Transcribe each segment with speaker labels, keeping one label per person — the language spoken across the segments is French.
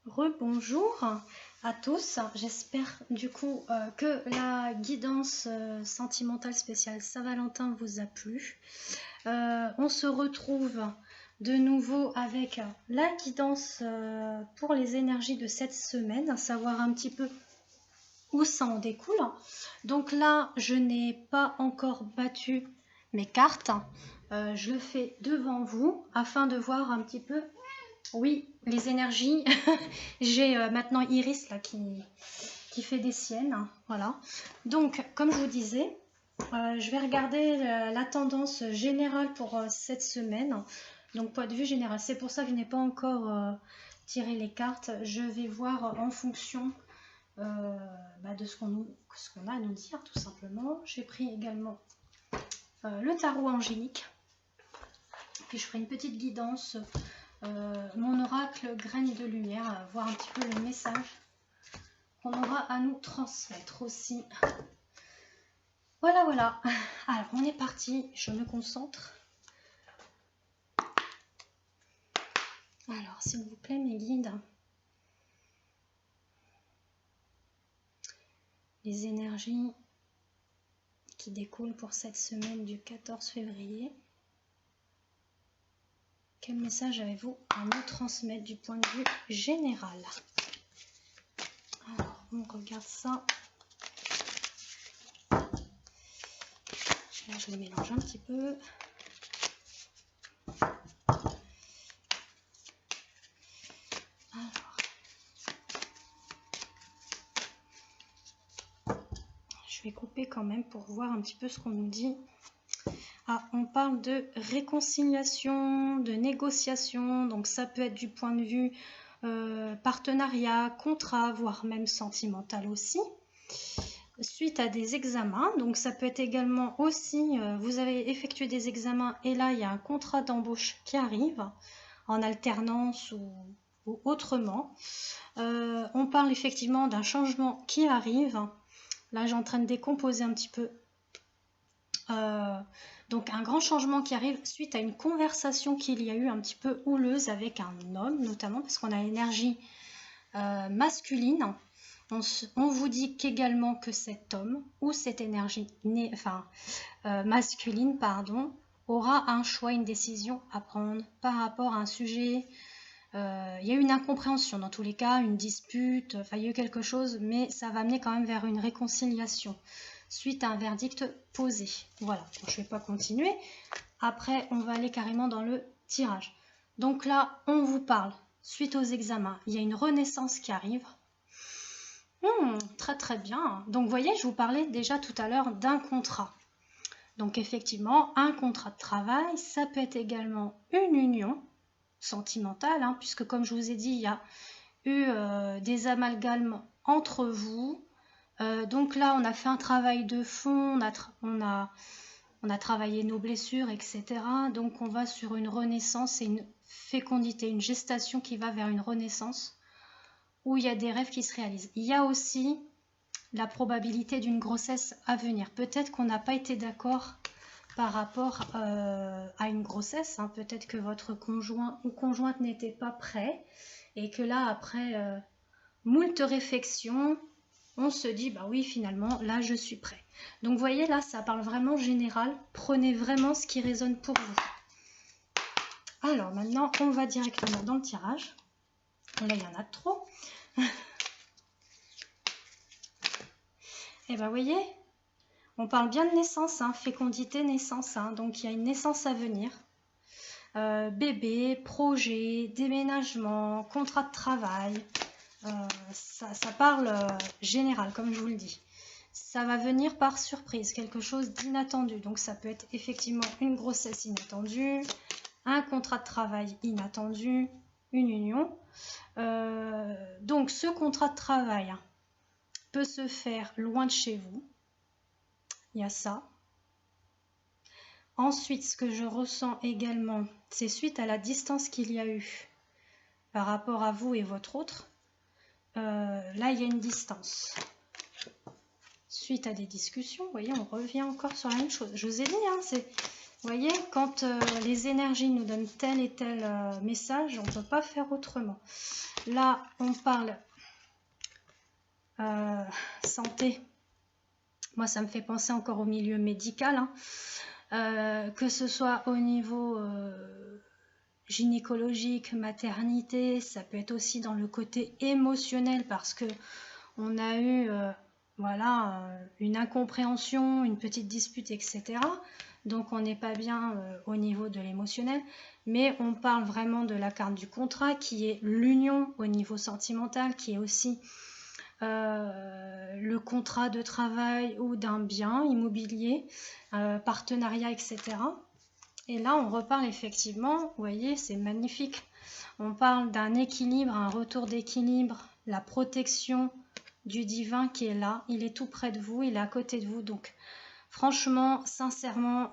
Speaker 1: Rebonjour à tous, j'espère du coup que la guidance sentimentale spéciale Saint-Valentin vous a plu. On se retrouve de nouveau avec la guidance pour les énergies de cette semaine, à savoir un petit peu où ça en découle. Donc là, je n'ai pas encore battu mes cartes, je le fais devant vous afin de voir un petit peu. Oui, les énergies. J'ai maintenant Iris là qui fait des siennes. Voilà. Donc, comme je vous disais, je vais regarder la tendance générale pour cette semaine. Donc, point de vue général. C'est pour ça que je n'ai pas encore tiré les cartes. Je vais voir en fonction de ce qu'on a à nous dire, tout simplement. J'ai pris également le tarot angélique. Puis, je ferai une petite guidance. Mon oracle graine de lumière, voir un petit peu le message qu'on aura à nous transmettre aussi. Voilà, voilà. Alors, on est parti. Je me concentre. Alors, s'il vous plaît, mes guides. Les énergies qui découlent pour cette semaine du 14 février. Quel message avez-vous à nous transmettre du point de vue général? Alors, on regarde ça. Là, je les mélange un petit peu. Alors, je vais couper quand même pour voir un petit peu ce qu'on nous dit. Ah, on parle de réconciliation, de négociation, donc ça peut être du point de vue partenariat, contrat, voire même sentimental aussi. Suite à des examens, donc ça peut être également aussi, vous avez effectué des examens et là il y a un contrat d'embauche qui arrive en alternance ou autrement. On parle effectivement d'un changement qui arrive. Là j'ai en train de décomposer un petit peu. Donc un grand changement qui arrive suite à une conversation qu'il y a eu un petit peu houleuse avec un homme, notamment parce qu'on a l'énergie masculine. On vous dit qu'également que cet homme ou cette énergie masculine aura un choix, une décision à prendre par rapport à un sujet. Il y a eu une incompréhension dans tous les cas, une dispute, il y a eu quelque chose, mais ça va amener quand même vers une réconciliation suite à un verdict posé. Voilà, bon, je ne vais pas continuer. Après, on va aller carrément dans le tirage. Donc là, on vous parle, suite aux examens, il y a une renaissance qui arrive. Très très bien. Donc vous voyez, je vous parlais déjà tout à l'heure d'un contrat. Donc effectivement, un contrat de travail, ça peut être également une union sentimentale, puisque comme je vous ai dit, il y a eu des amalgames entre vous. Donc là, on a fait un travail de fond, on a travaillé nos blessures, etc. Donc on va sur une renaissance et une fécondité, une gestation qui va vers une renaissance où il y a des rêves qui se réalisent. Il y a aussi la probabilité d'une grossesse à venir. Peut-être qu'on n'a pas été d'accord par rapport à une grossesse. Peut-être que votre conjoint ou conjointe n'était pas prêt et que là, après moult réflexions, on se dit, bah oui, finalement, là, je suis prêt. Donc, vous voyez, là, ça parle vraiment général. Prenez vraiment ce qui résonne pour vous. Alors, maintenant, on va directement dans le tirage. Là, il y en a trop. Et bien, vous voyez, on parle bien de naissance, fécondité, naissance. Donc, il y a une naissance à venir. Bébé, projet, déménagement, contrat de travail. Ça parle général, comme je vous le dis. Ça va venir par surprise, quelque chose d'inattendu. Donc, ça peut être effectivement une grossesse inattendue, un contrat de travail inattendu, une union. Donc, ce contrat de travail peut se faire loin de chez vous. Il y a ça. Ensuite, ce que je ressens également, c'est suite à la distance qu'il y a eu par rapport à vous et votre autre. Là, il y a une distance. Suite à des discussions, vous voyez, on revient encore sur la même chose. Je vous ai dit, Vous voyez, quand les énergies nous donnent tel et tel message, on ne peut pas faire autrement. Là, on parle santé. Moi, ça me fait penser encore au milieu médical, hein. Que ce soit au niveau gynécologique, maternité, ça peut être aussi dans le côté émotionnel parce que on a eu voilà, une incompréhension, une petite dispute, etc. Donc on n'est pas bien au niveau de l'émotionnel, mais on parle vraiment de la carte du contrat qui est l'union au niveau sentimental, qui est aussi le contrat de travail ou d'un bien immobilier, partenariat, etc. Et là on reparle effectivement, vous voyez, c'est magnifique. On parle d'un équilibre, un retour d'équilibre, la protection du divin qui est là, il est tout près de vous, il est à côté de vous, donc franchement, sincèrement,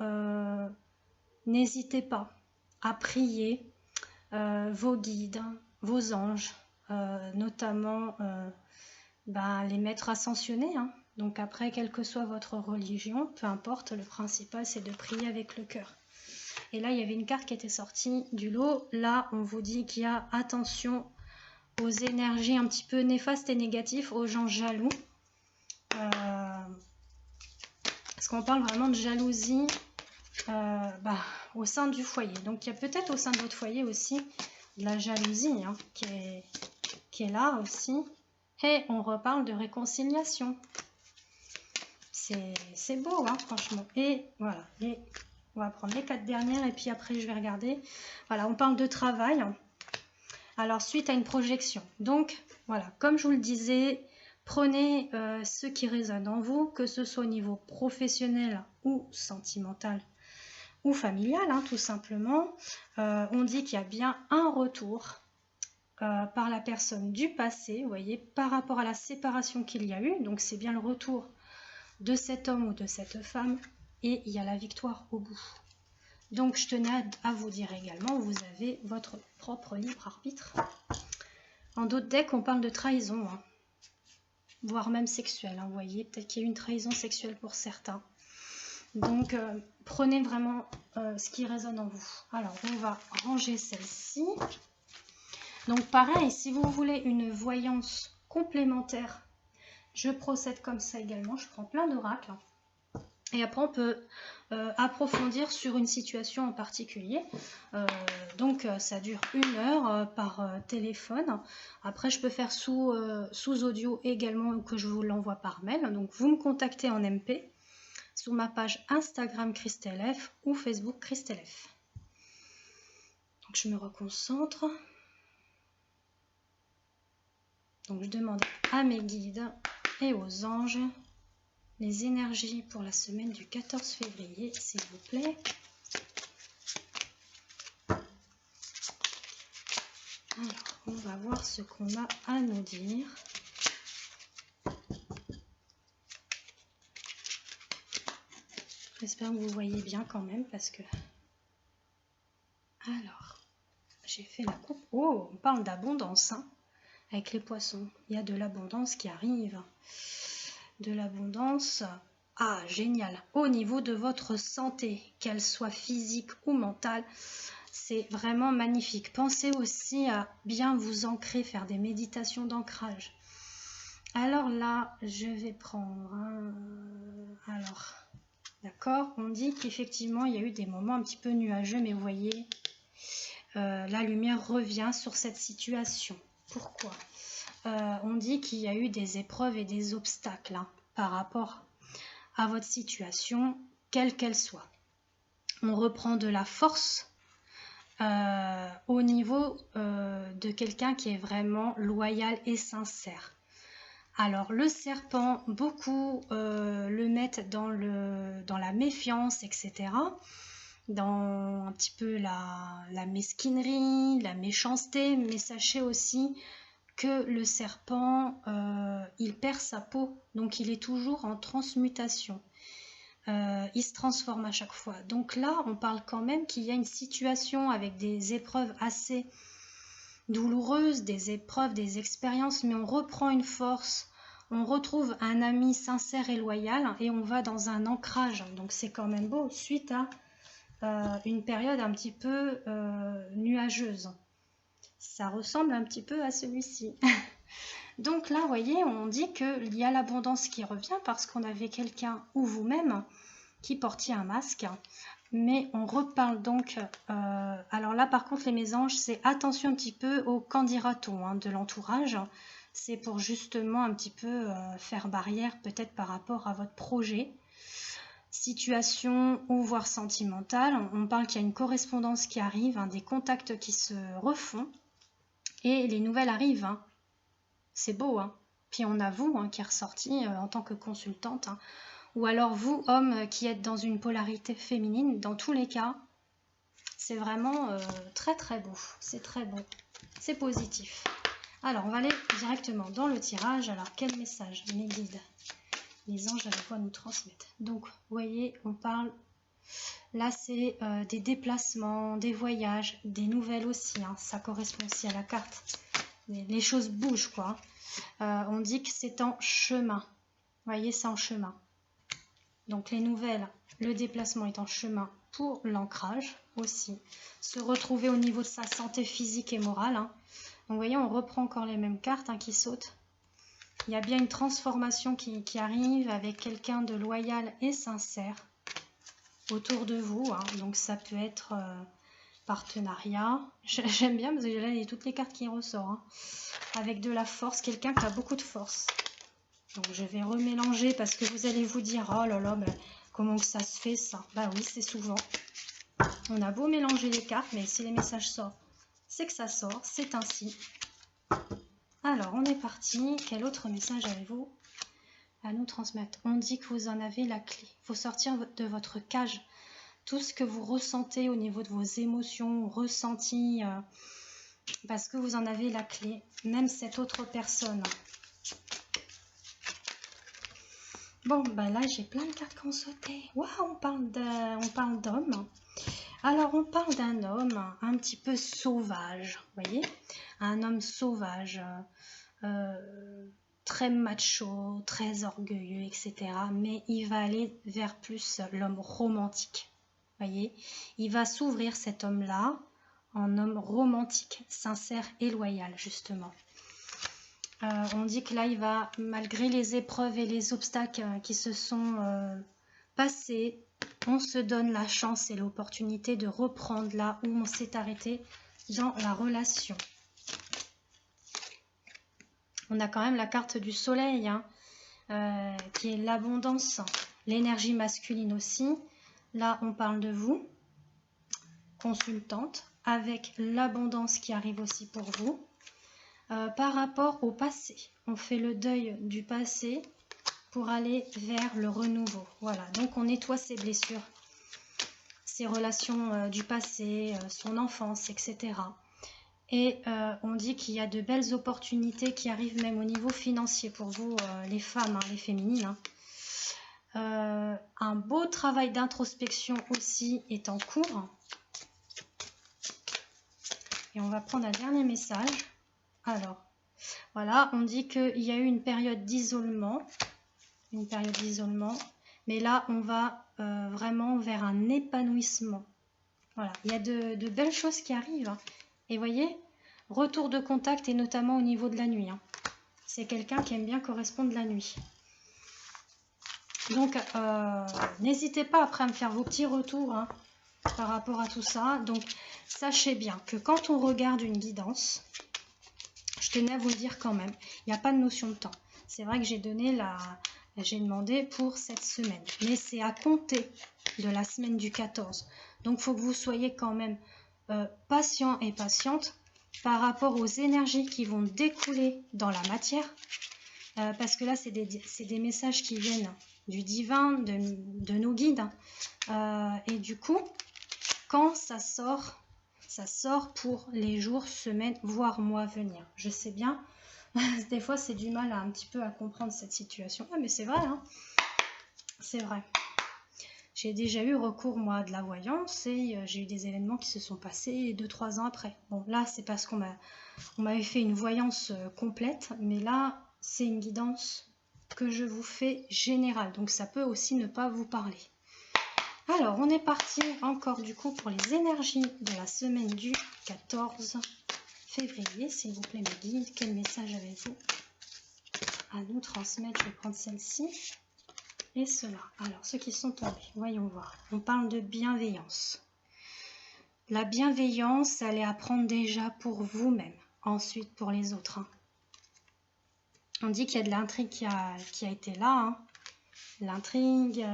Speaker 1: n'hésitez pas à prier vos guides, vos anges, notamment les maîtres ascensionnés, hein. Donc après, quelle que soit votre religion, peu importe, le principal c'est de prier avec le cœur. Et là, il y avait une carte qui était sortie du lot. Là, on vous dit qu'il y a attention aux énergies un petit peu néfastes et négatives, aux gens jaloux. Parce qu'on parle vraiment de jalousie au sein du foyer. Donc, il y a peut-être au sein de votre foyer aussi de la jalousie hein, qui est là aussi. Et on reparle de réconciliation. C'est beau, hein, franchement. Et voilà. Et on va prendre les 4 dernières et puis après, je vais regarder. Voilà, on parle de travail. Alors, suite à une projection. Donc, voilà, comme je vous le disais, prenez ce qui résonne en vous, que ce soit au niveau professionnel ou sentimental ou familial, hein, tout simplement. On dit qu'il y a bien un retour par la personne du passé, vous voyez, par rapport à la séparation qu'il y a eu. Donc, c'est bien le retour de cet homme ou de cette femme et il y a la victoire au bout. Donc, je tenais à vous dire également, vous avez votre propre libre arbitre. En d'autres decks, on parle de trahison, hein, voire même sexuelle. Hein, vous voyez, peut-être qu'il y a eu une trahison sexuelle pour certains. Donc, prenez vraiment ce qui résonne en vous. Alors, on va ranger celle-ci. Donc, pareil, si vous voulez une voyance complémentaire, je procède comme ça également. Je prends plein d'oracles. Et après, on peut approfondir sur une situation en particulier. Donc, ça dure 1 heure par téléphone. Après, je peux faire sous audio également ou que je vous l'envoie par mail. Donc, vous me contactez en MP sur ma page Instagram Christelle F ou Facebook Christelle F. Donc, je me reconcentre. Donc, je demande à mes guides et aux anges les énergies pour la semaine du 14 février, s'il vous plaît. Alors, on va voir ce qu'on a à nous dire. J'espère que vous voyez bien quand même parce que... Alors, j'ai fait la coupe. Oh, on parle d'abondance hein, avec les poissons. Il y a de l'abondance qui arrive. De l'abondance... Ah, génial. Au niveau de votre santé, qu'elle soit physique ou mentale, c'est vraiment magnifique. Pensez aussi à bien vous ancrer, faire des méditations d'ancrage. Alors là, je vais prendre... Alors, d'accord, on dit qu'effectivement, il y a eu des moments un petit peu nuageux, mais vous voyez, la lumière revient sur cette situation. Pourquoi on dit qu'il y a eu des épreuves et des obstacles hein, par rapport à votre situation, quelle qu'elle soit. On reprend de la force au niveau de quelqu'un qui est vraiment loyal et sincère. Alors le serpent, beaucoup le mettent dans la méfiance, etc. Dans un petit peu la mesquinerie, la méchanceté, mais sachez aussi que le serpent, il perd sa peau, donc il est toujours en transmutation. Il se transforme à chaque fois. Donc là, on parle quand même qu'il y a une situation avec des épreuves assez douloureuses, des épreuves, des expériences, mais on reprend une force, on retrouve un ami sincère et loyal et on va dans un ancrage. Donc c'est quand même beau suite à une période un petit peu nuageuse. Ça ressemble un petit peu à celui-ci. Donc là, vous voyez, on dit qu'il y a l'abondance qui revient parce qu'on avait quelqu'un ou vous-même qui portiez un masque. Mais on reparle donc, alors là par contre les mésanges, c'est attention un petit peu au qu'en dira-t-on hein, de l'entourage. C'est pour justement un petit peu faire barrière peut-être par rapport à votre projet, situation ou voire sentimentale. On parle qu'il y a une correspondance qui arrive, hein, des contacts qui se refont et les nouvelles arrivent. Hein. C'est beau, hein. Puis on a vous hein, qui est ressorti en tant que consultante. Hein. Ou alors vous, hommes, qui êtes dans une polarité féminine, dans tous les cas, c'est vraiment très très beau. C'est très beau. C'est positif. Alors, on va aller directement dans le tirage. Alors, quel message mes guides, les anges à la fois nous transmettent. Donc, vous voyez, on parle... Là, c'est des déplacements, des voyages, des nouvelles aussi. Hein. Ça correspond aussi à la carte. Les choses bougent, quoi. On dit que c'est en chemin. Vous voyez, c'est en chemin. Donc, les nouvelles, le déplacement est en chemin pour l'ancrage aussi. Se retrouver au niveau de sa santé physique et morale. Hein. Donc, vous voyez, on reprend encore les mêmes cartes hein, qui sautent. Il y a bien une transformation qui arrive avec quelqu'un de loyal et sincère autour de vous. Hein. Donc, ça peut être partenariat. J'aime bien parce que là, il y a toutes les cartes qui ressortent. Hein. Avec de la force, quelqu'un qui a beaucoup de force. Donc, je vais remélanger parce que vous allez vous dire, oh là là, mais comment que ça se fait ça? Bah oui, c'est souvent. On a beau mélanger les cartes, mais si les messages sortent, c'est que ça sort, c'est ainsi. Alors, on est parti. Quel autre message avez-vous à nous transmettre? On dit que vous en avez la clé. Il faut sortir de votre cage. Tout ce que vous ressentez au niveau de vos émotions, ressentis, parce que vous en avez la clé. Même cette autre personne. Bon, ben là, j'ai plein de cartes qui ont sauté. Waouh, on parle d'homme. Alors, on parle d'un homme un petit peu sauvage, vous voyez? Un homme sauvage, très macho, très orgueilleux, etc. Mais il va aller vers plus l'homme romantique, vous voyez? Il va s'ouvrir, cet homme-là, en homme romantique, sincère et loyal, justement. On dit que là, il va, malgré les épreuves et les obstacles qui se sont passés, on se donne la chance et l'opportunité de reprendre là où on s'est arrêté dans la relation. On a quand même la carte du soleil, hein, qui est l'abondance, l'énergie masculine aussi. Là, on parle de vous, consultante, avec l'abondance qui arrive aussi pour vous. Par rapport au passé, on fait le deuil du passé pour aller vers le renouveau. Voilà, donc on nettoie ses blessures, ses relations du passé, son enfance, etc. Et on dit qu'il y a de belles opportunités qui arrivent même au niveau financier pour vous, les femmes, hein, les féminines. Hein. Un beau travail d'introspection aussi est en cours. Et on va prendre un dernier message. Alors, voilà, on dit qu'il y a eu une période d'isolement. Mais là, on va vraiment vers un épanouissement. Voilà, il y a de belles choses qui arrivent. Hein. Et voyez, retour de contact et notamment au niveau de la nuit. Hein. C'est quelqu'un qui aime bien correspondre la nuit. Donc, n'hésitez pas après à me faire vos petits retours hein, par rapport à tout ça. Donc, sachez bien que quand on regarde une guidance, je tenais à vous le dire quand même, il n'y a pas de notion de temps. C'est vrai que j'ai demandé pour cette semaine, mais c'est à compter de la semaine du 14. Donc, il faut que vous soyez quand même patient et patiente par rapport aux énergies qui vont découler dans la matière. Parce que là, c'est des messages qui viennent du divin, de nos guides. Et du coup, quand ça sort pour les jours, semaines, voire mois à venir. Je sais bien, des fois, c'est du mal un petit peu à comprendre cette situation. Ah, mais c'est vrai, hein. C'est vrai. J'ai déjà eu recours, moi, de la voyance et j'ai eu des événements qui se sont passés 2-3 ans après. Bon, là, c'est parce qu'on m'avait fait une voyance complète, mais là, c'est une guidance que je vous fais générale. Donc, ça peut aussi ne pas vous parler. Alors, on est parti encore du coup pour les énergies de la semaine du 14 février. S'il vous plaît, mes guides, quel message avez-vous à nous transmettre? Je vais prendre celle-ci et cela. Alors, ceux qui sont tombés, voyons voir. On parle de bienveillance. La bienveillance, elle est à prendre déjà pour vous-même, ensuite pour les autres. Hein. On dit qu'il y a de l'intrigue qui a été là. Hein. L'intrigue,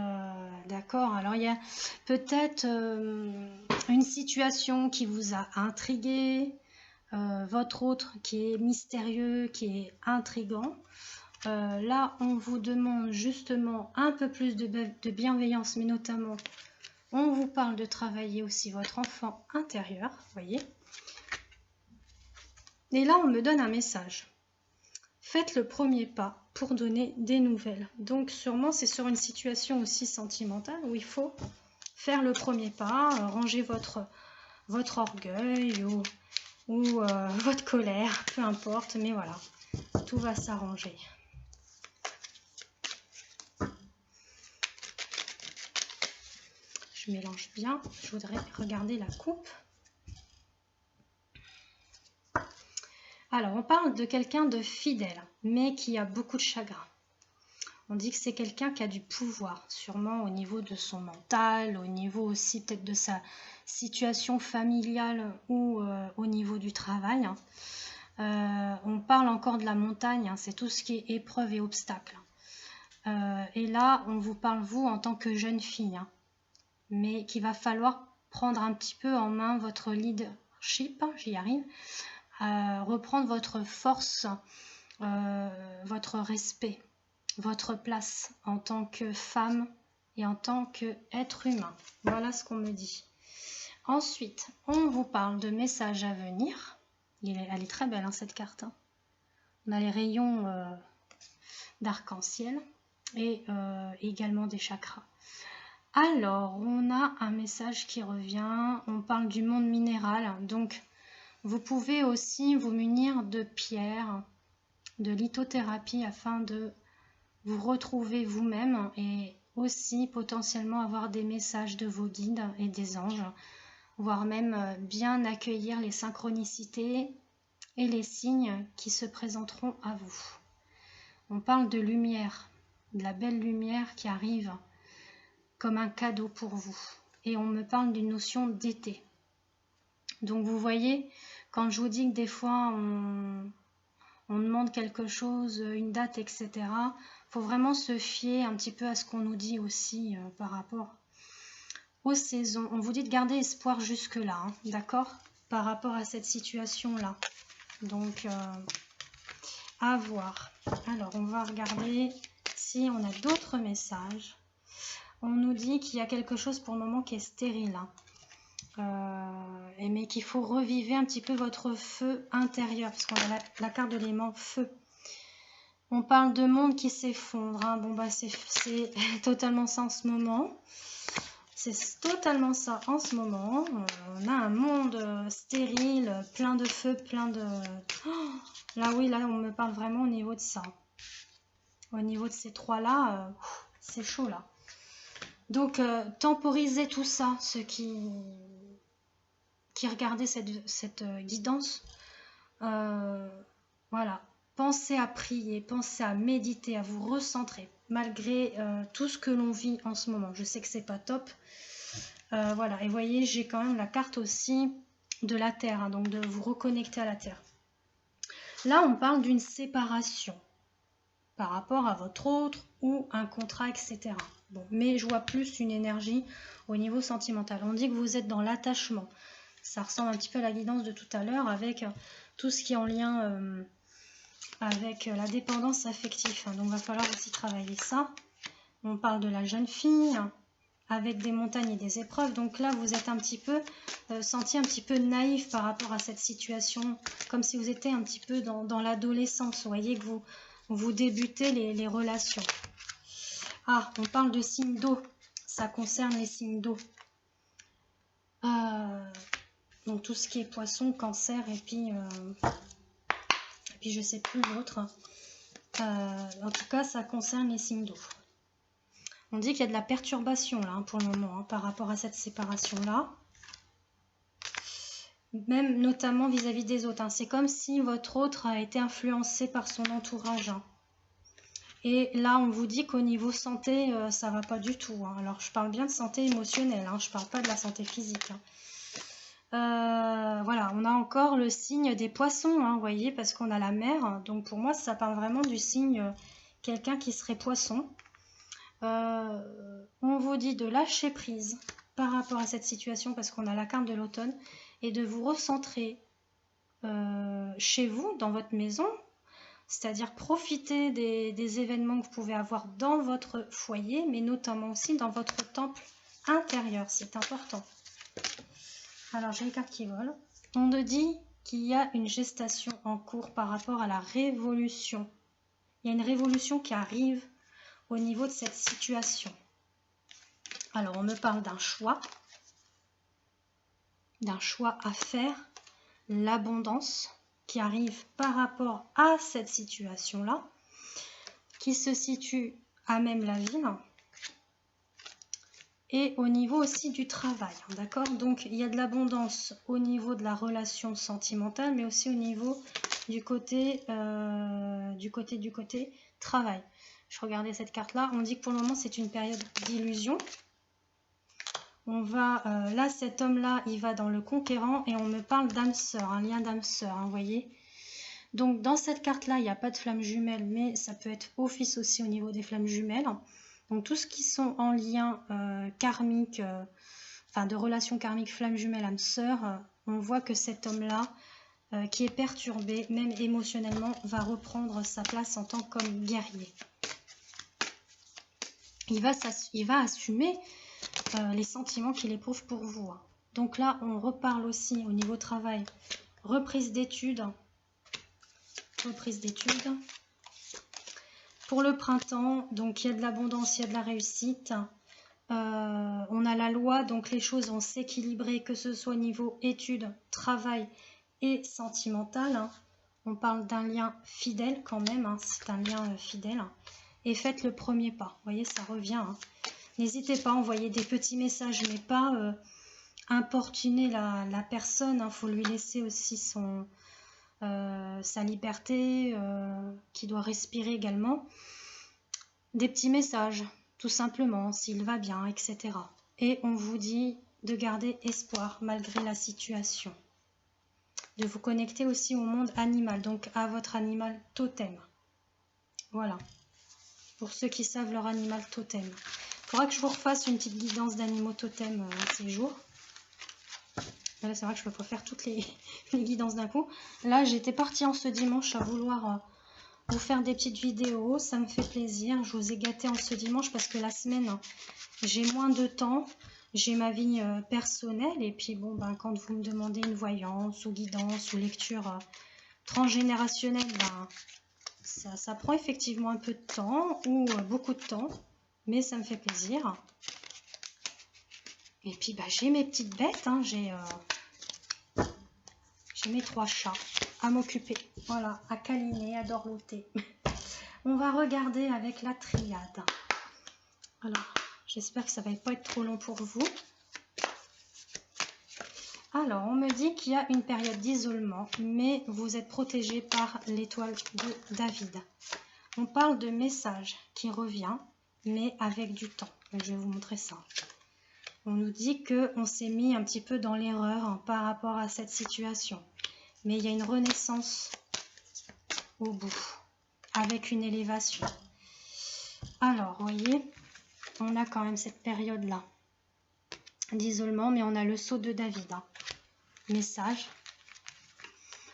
Speaker 1: d'accord. Alors, il y a peut-être une situation qui vous a intrigué, votre autre qui est mystérieux, qui est intriguant. Là, on vous demande justement un peu plus de bienveillance, mais notamment, on vous parle de travailler aussi votre enfant intérieur, vous voyez. Et là, on me donne un message. Faites le premier pas pour donner des nouvelles. Donc, sûrement, c'est sur une situation aussi sentimentale où il faut faire le premier pas, ranger votre orgueil ou votre colère, peu importe, mais voilà, tout va s'arranger. Je mélange bien, je voudrais regarder la coupe. Alors, on parle de quelqu'un de fidèle, mais qui a beaucoup de chagrin. On dit que c'est quelqu'un qui a du pouvoir, sûrement au niveau de son mental, au niveau aussi peut-être de sa situation familiale ou au niveau du travail. On parle encore de la montagne, hein, c'est tout ce qui est épreuve et obstacle. Et là, on vous parle, vous, en tant que jeune fille, hein, mais qu'il va falloir prendre un petit peu en main votre leadership, j'y arrive, reprendre votre force, votre respect, votre place en tant que femme et en tant qu'être humain. Voilà ce qu'on me dit. Ensuite, on vous parle de messages à venir. Elle est très belle, hein, cette carte. Hein. On a les rayons d'arc-en-ciel et également des chakras. Alors, on a un message qui revient. On parle du monde minéral. Donc, vous pouvez aussi vous munir de pierres, de lithothérapie afin de vous retrouver vous-même et aussi potentiellement avoir des messages de vos guides et des anges, voire même bien accueillir les synchronicités et les signes qui se présenteront à vous. On parle de lumière, de la belle lumière qui arrive comme un cadeau pour vous. Et on me parle d'une notion d'été. Donc vous voyez, quand je vous dis que des fois on demande quelque chose, une date, etc., il faut vraiment se fier un petit peu à ce qu'on nous dit aussi par rapport aux saisons. On vous dit de garder espoir jusque-là, hein, d'accord, par rapport à cette situation-là. Donc, à voir. Alors, on va regarder si on a d'autres messages. On nous dit qu'il y a quelque chose pour le moment qui est stérile, hein. Mais qu'il faut reviver un petit peu votre feu intérieur, parce qu'on a la carte de l'élément feu. On parle de monde qui s'effondre, hein. Bon, bah, c'est totalement ça en ce moment. C'est totalement ça en ce moment. On a un monde stérile, plein de feu, plein de... Oh, là, oui, là, on me parle vraiment au niveau de ça. Au niveau de ces trois-là, c'est chaud, là. Donc, temporisez tout ça, ceux qui regardaient cette guidance. Voilà. Pensez à prier, pensez à méditer, à vous recentrer, malgré tout ce que l'on vit en ce moment. Je sais que c'est pas top. Voilà. Et vous voyez, j'ai quand même la carte aussi de la Terre, hein, donc de vous reconnecter à la Terre. Là, on parle d'une séparation par rapport à votre autre ou un contrat, etc. Bon, mais je vois plus une énergie au niveau sentimental. On dit que vous êtes dans l'attachement. Ça ressemble un petit peu à la guidance de tout à l'heure avec tout ce qui est en lien avec la dépendance affective. Donc, il va falloir aussi travailler ça. On parle de la jeune fille avec des montagnes et des épreuves. Donc là, vous êtes un petit peu senti un petit peu naïf par rapport à cette situation, comme si vous étiez un petit peu dans l'adolescence. Vous voyez que vous débutez les relations. Ah, on parle de signes d'eau. Ça concerne les signes d'eau. Donc tout ce qui est poisson, cancer et puis je sais plus l'autre. En tout cas, ça concerne les signes d'eau. On dit qu'il y a de la perturbation là, hein, pour le moment, hein, par rapport à cette séparation-là. Même notamment vis-à-vis des autres. Hein. C'est comme si votre autre a été influencé par son entourage. Hein. Et là, on vous dit qu'au niveau santé, ça va pas du tout. Hein. Alors, je parle bien de santé émotionnelle, hein, je parle pas de la santé physique. Hein. Voilà, on a encore le signe des poissons, hein, vous voyez, parce qu'on a la mer. Donc, pour moi, ça parle vraiment du signe quelqu'un qui serait poisson. On vous dit de lâcher prise par rapport à cette situation, parce qu'on a la carte de l'automne, et de vous recentrer chez vous, dans votre maison. C'est-à-dire profiter des événements que vous pouvez avoir dans votre foyer, mais notamment aussi dans votre temple intérieur. C'est important. Alors, j'ai les cartes qui volent. On nous dit qu'il y a une gestation en cours par rapport à la révolution. Il y a une révolution qui arrive au niveau de cette situation. Alors, on me parle d'un choix à faire, l'abondance qui arrive par rapport à cette situation-là, qui se situe à même la ville, et au niveau aussi du travail, d'accord? Donc, il y a de l'abondance au niveau de la relation sentimentale, mais aussi au niveau du côté travail. Je regardais cette carte-là, on dit que pour le moment, c'est une période d'illusion. On va, là, cet homme-là, il va dans le conquérant, et on me parle d'âme sœur, un lien d'âme sœur, hein, vous voyez? Donc, dans cette carte-là, il n'y a pas de flammes jumelles, mais ça peut être office aussi au niveau des flammes jumelles. Donc, tout ce qui sont en lien karmique, enfin de relation karmique, flamme jumelle, âme sœur, on voit que cet homme-là, qui est perturbé, même émotionnellement, va reprendre sa place en tant qu'homme guerrier. Il va assumer les sentiments qu'il éprouve pour vous. Hein. Donc là, on reparle aussi au niveau travail, reprise d'études. Pour le printemps, donc il y a de l'abondance, il y a de la réussite. On a la loi, donc les choses vont s'équilibrer, que ce soit au niveau études, travail et sentimental. Hein. On parle d'un lien fidèle quand même, hein, c'est un lien fidèle. Et faites le premier pas, vous voyez, ça revient. Hein. N'hésitez pas à envoyer des petits messages, mais pas importuner la personne. Il faut lui laisser aussi sa liberté, qui doit respirer également. Des petits messages, tout simplement, s'il va bien, etc. Et on vous dit de garder espoir malgré la situation. De vous connecter aussi au monde animal, donc à votre animal totem. Voilà. Pour ceux qui savent leur animal totem. Il faudra que je vous refasse une petite guidance d'animaux totem ces jours. Là, c'est vrai que je peux pas faire toutes les guidances d'un coup. Là, j'étais partie en ce dimanche à vouloir vous faire des petites vidéos. Ça me fait plaisir. Je vous ai gâté en ce dimanche parce que la semaine, j'ai moins de temps. J'ai ma vie personnelle. Et puis, bon, ben, quand vous me demandez une voyance ou guidance ou lecture transgénérationnelle, ben, ça prend effectivement un peu de temps ou beaucoup de temps. Mais ça me fait plaisir. Et puis, bah, j'ai mes petites bêtes. Hein, j'ai mes 3 chats à m'occuper. Voilà, à câliner, à dorloter. On va regarder avec la triade. Alors, j'espère que ça va pas être trop long pour vous. Alors, on me dit qu'il y a une période d'isolement, mais vous êtes protégé par l'étoile de David. On parle de message qui revient, mais avec du temps. Donc, je vais vous montrer ça. On nous dit qu'on s'est mis un petit peu dans l'erreur par rapport à cette situation. Mais il y a une renaissance au bout, avec une élévation. Alors, vous voyez, on a quand même cette période-là d'isolement, mais on a le sceau de David. Hein. Message.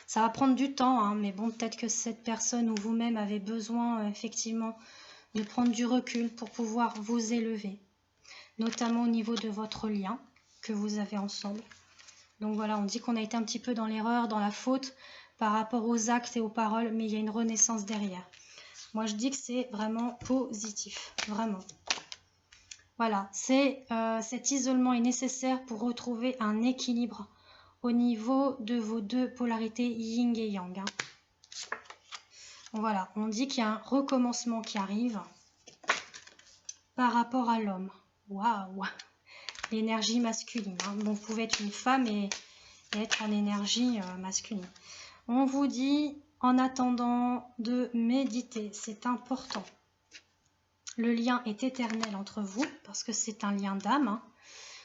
Speaker 1: Ça va prendre du temps, hein, mais bon, peut-être que cette personne ou vous-même avez besoin, effectivement, de prendre du recul pour pouvoir vous élever. Notamment au niveau de votre lien que vous avez ensemble. Donc voilà, on dit qu'on a été un petit peu dans l'erreur, dans la faute par rapport aux actes et aux paroles, mais il y a une renaissance derrière. Moi, je dis que c'est vraiment positif, vraiment. Voilà, cet isolement est nécessaire pour retrouver un équilibre au niveau de vos deux polarités yin et yang. Hein. Voilà, on dit qu'il y a un recommencement qui arrive. par rapport à l'homme. Waouh! L'énergie masculine. Hein. Bon, vous pouvez être une femme et être en énergie masculine. On vous dit, en attendant, de méditer. C'est important. Le lien est éternel entre vous, parce que c'est un lien d'âme. Hein.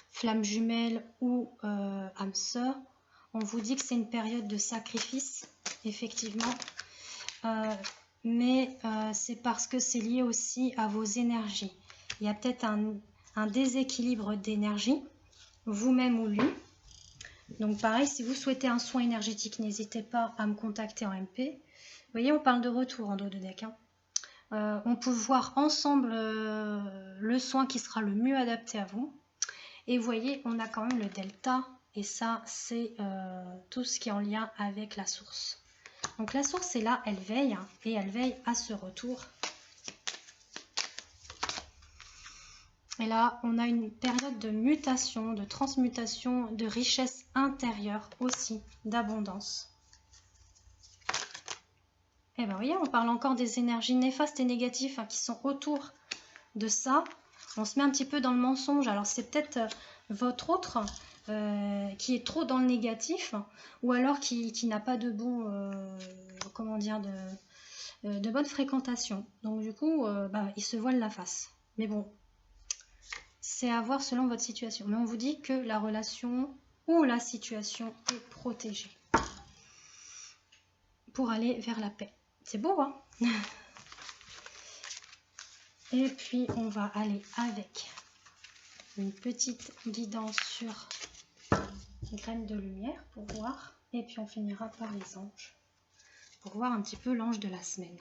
Speaker 1: Flamme jumelle ou âme sœur. On vous dit que c'est une période de sacrifice, effectivement. Mais c'est parce que c'est lié aussi à vos énergies. Il y a peut-être un déséquilibre d'énergie, vous-même ou lui. Donc pareil, si vous souhaitez un soin énergétique, n'hésitez pas à me contacter en MP. Vous voyez, on parle de retour en dos de deck. Hein. On peut voir ensemble le soin qui sera le mieux adapté à vous. Et vous voyez, on a quand même le delta. Et ça, c'est tout ce qui est en lien avec la source. Donc la source est là, elle veille. Hein, et elle veille à ce retour. Et là, on a une période de mutation, de transmutation, de richesse intérieure aussi, d'abondance. Et bien, vous voyez, on parle encore des énergies néfastes et négatives hein, qui sont autour de ça. On se met un petit peu dans le mensonge. Alors, c'est peut-être votre autre qui est trop dans le négatif ou alors qui n'a pas de bon, comment dire, de bonne fréquentation. Donc, du coup, il se voile la face. Mais bon. C'est à voir selon votre situation. Mais on vous dit que la relation ou la situation est protégée pour aller vers la paix. C'est beau, hein? Et puis, on va aller avec une petite guidance sur les graines de lumière pour voir. Et puis, on finira par les anges pour voir un petit peu l'ange de la semaine.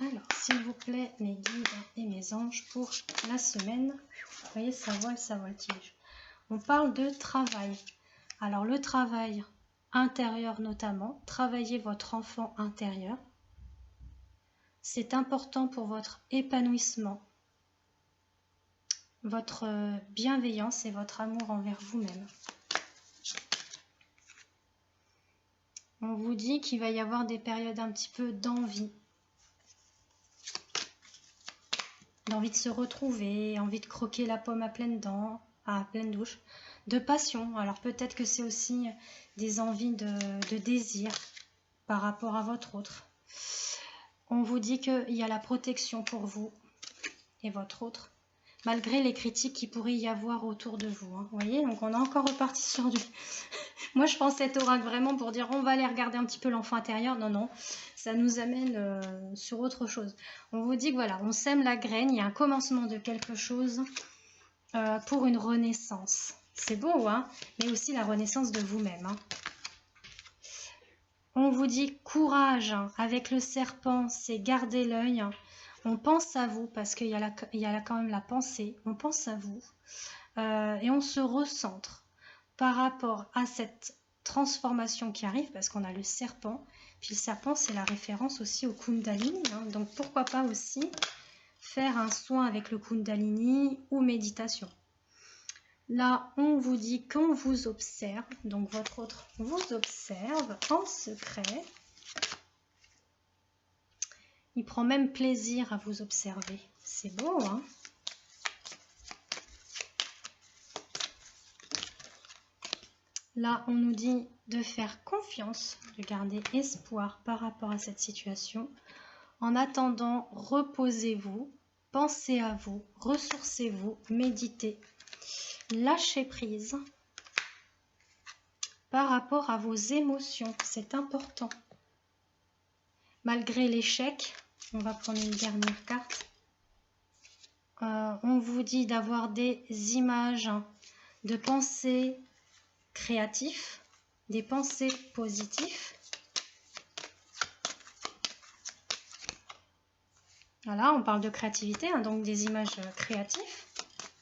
Speaker 1: Alors, s'il vous plaît, mes guides et mes anges pour la semaine. Vous voyez, ça voltige. On parle de travail. Alors, le travail intérieur notamment, travaillez votre enfant intérieur. C'est important pour votre épanouissement, votre bienveillance et votre amour envers vous-même. On vous dit qu'il va y avoir des périodes un petit peu d'envie. D'envie de se retrouver, envie de croquer la pomme à pleines dents, à pleine douche, de passion. Alors peut-être que c'est aussi des envies de désir par rapport à votre autre. On vous dit qu'il y a la protection pour vous et votre autre, malgré les critiques qu'il pourrait y avoir autour de vous. Hein. Vous voyez, donc on est encore reparti sur du... Moi, je pense cet oracle vraiment pour dire on va aller regarder un petit peu l'enfant intérieur. Non, non, ça nous amène sur autre chose. On vous dit que voilà, on sème la graine, il y a un commencement de quelque chose pour une renaissance. C'est beau, hein, mais aussi la renaissance de vous-même. Hein. On vous dit courage avec le serpent, c'est garder l'œil. On pense à vous parce qu'il y a quand même la pensée. On pense à vous et on se recentre par rapport à cette transformation qui arrive parce qu'on a le serpent. Puis le serpent, c'est la référence aussi au Kundalini. Hein, donc pourquoi pas aussi faire un soin avec le Kundalini ou méditation. Là, on vous dit qu'on vous observe, donc votre autre vous observe en secret. Il prend même plaisir à vous observer. C'est beau, hein? Là, on nous dit de faire confiance, de garder espoir par rapport à cette situation. En attendant, reposez-vous, pensez à vous, ressourcez-vous, méditez. Lâchez prise par rapport à vos émotions, c'est important. Malgré l'échec, on va prendre une dernière carte. On vous dit d'avoir des images de pensées créatives, des pensées positives. Voilà, on parle de créativité, hein, donc des images créatives.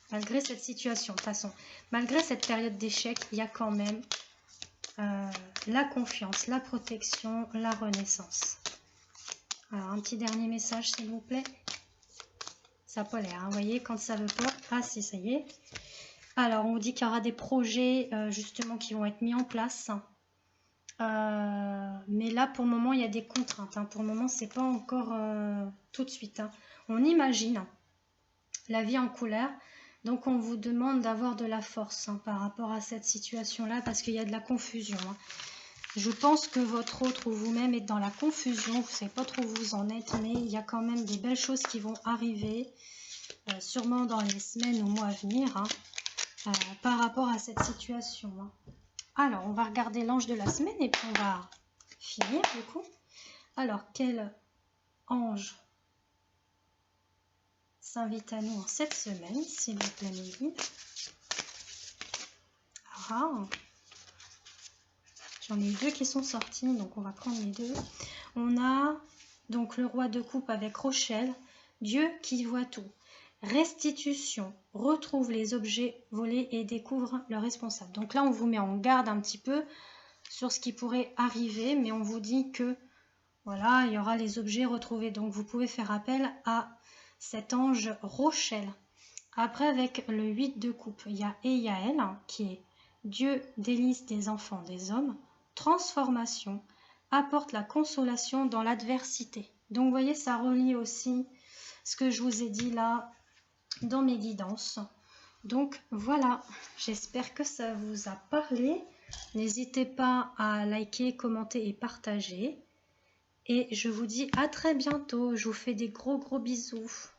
Speaker 1: Malgré cette situation, de toute façon, malgré cette période d'échec, il y a quand même la confiance, la protection, la renaissance. Alors, un petit dernier message, s'il vous plaît. Ça n'a pas l'air, hein, vous voyez, quand ça veut pas... Ah si, ça y est. Alors, on vous dit qu'il y aura des projets, justement, qui vont être mis en place. Mais là, pour le moment, il y a des contraintes. Hein. Pour le moment, c'est pas encore tout de suite. Hein. On imagine... la vie en couleur. Donc on vous demande d'avoir de la force par rapport à cette situation-là parce qu'il y a de la confusion. Je pense que votre autre ou vous-même êtes dans la confusion, vous ne savez pas trop où vous en êtes, mais il y a quand même des belles choses qui vont arriver, sûrement dans les semaines ou mois à venir, par rapport à cette situation. Alors, on va regarder l'ange de la semaine et puis on va finir du coup. Alors, quel ange s'invite à nous en cette semaine, s'il vous plaît, Méline? J'en ai eu deux qui sont sortis, donc on va prendre les deux. On a donc le roi de coupe avec Rochelle, Dieu qui voit tout. Restitution, retrouve les objets volés et découvre le responsable. Donc là, on vous met en garde un petit peu sur ce qui pourrait arriver, mais on vous dit que voilà, il y aura les objets retrouvés. Donc vous pouvez faire appel à cet ange Rochelle. Après, avec le 8 de coupe, il y a Eyael qui est Dieu délice des enfants des hommes. Transformation, apporte la consolation dans l'adversité. Donc vous voyez, ça relie aussi ce que je vous ai dit là dans mes guidances. Donc voilà, j'espère que ça vous a parlé. N'hésitez pas à liker, commenter et partager. Et je vous dis à très bientôt. Je vous fais des gros bisous.